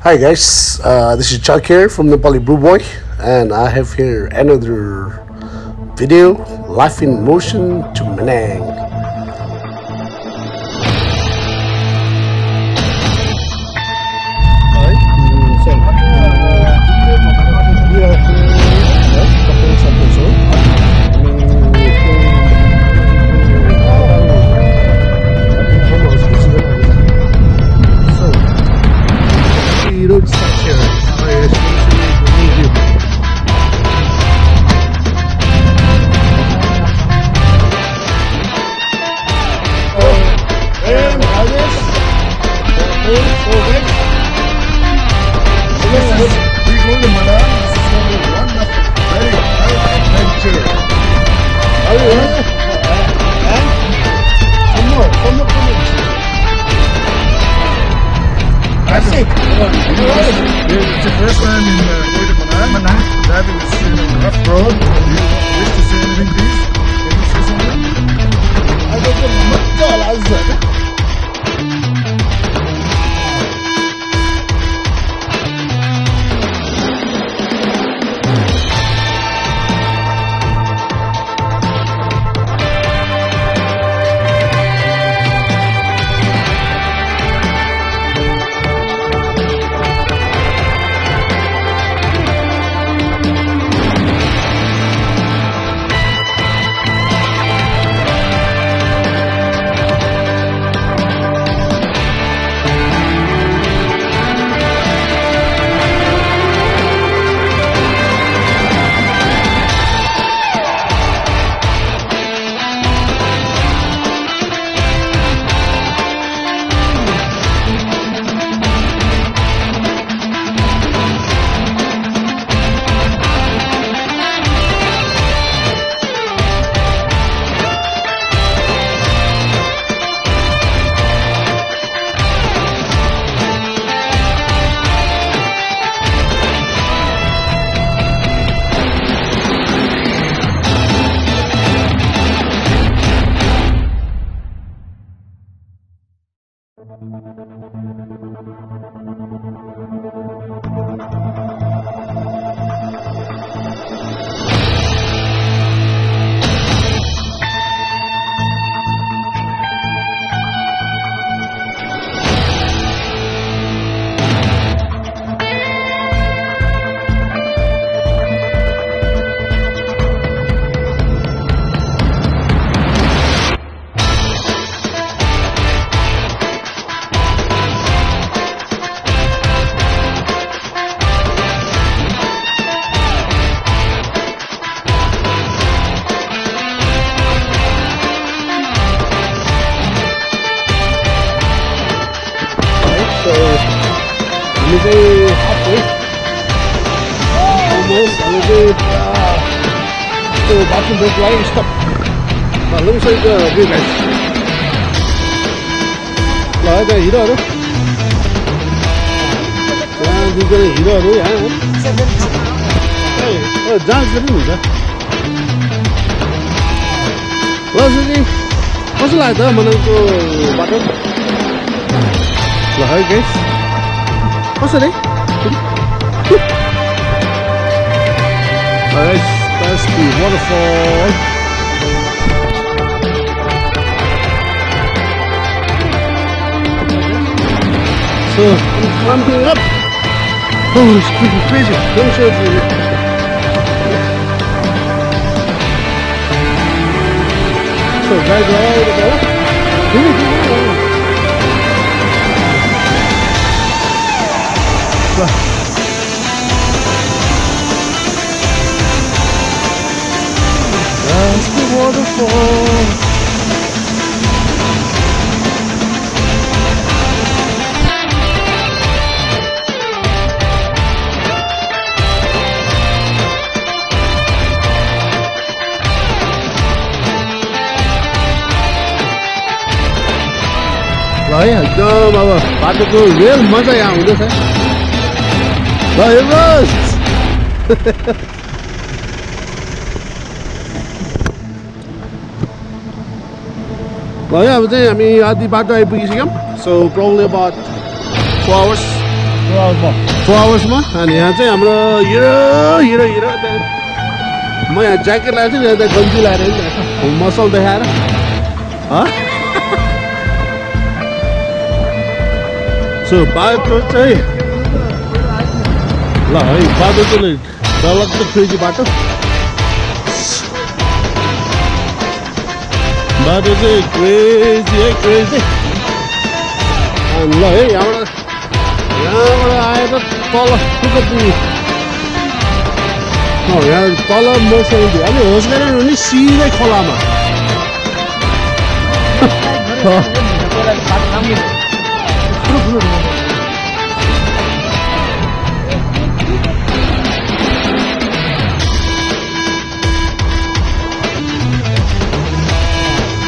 Hi guys, this is Chuck here from Nepali Brewboy, and I have here another video, live in motion to Manang. It's the first time in going to Manang. Driving is rough road. Do you wish to say anything, please? Can you say something? I don't know. Halfway. Almost a little bit. So bathroom break line stop. Let me show you the view, guys. Look at hero. These are hero. Hey, dance the room. What's like that? Manang ko button. Look, guys. What's it? Alright, that's the waterfall. So I'm climbing up. Oh, it's pretty crazy. Let me show it to you. So guys, all the way. That's the waterfall. एकदम अब बाटोको rail मजा यहाँ हुँदैछ ल हेर्नुहोस् ल अब चाहिँ हामी आधी बाटो आइपुगिसक्यौं so probably about 4 hours 4 आवर्समा अनि यहाँ चाहिँ हाम्रो हिरो म यहाँ ज्याकेट लगाएको छु नि यता गन्जी लगाएर नि मसल देखाएर सो बाटो चाहिँ ल है बाटो चाहिँ डलग्दो क्रेजी बाटो चाहिँ क्रेजी ल है यहाँबाट आएर तल पुग्नु यहाँ तल मसँग अलि होस् गरेर नि सिधै खोलामा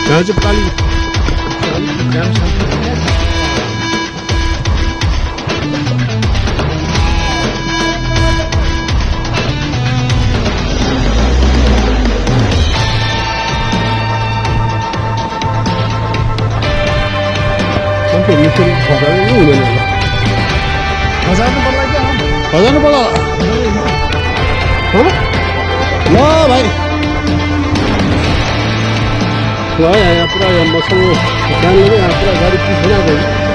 यहाँ चाहिँ पाली खजानु पर्ला ल भाइ ल यहाँ पुरा यहाँ मसल जान्ने यहाँ पुरा गाडी पिछाडि गयो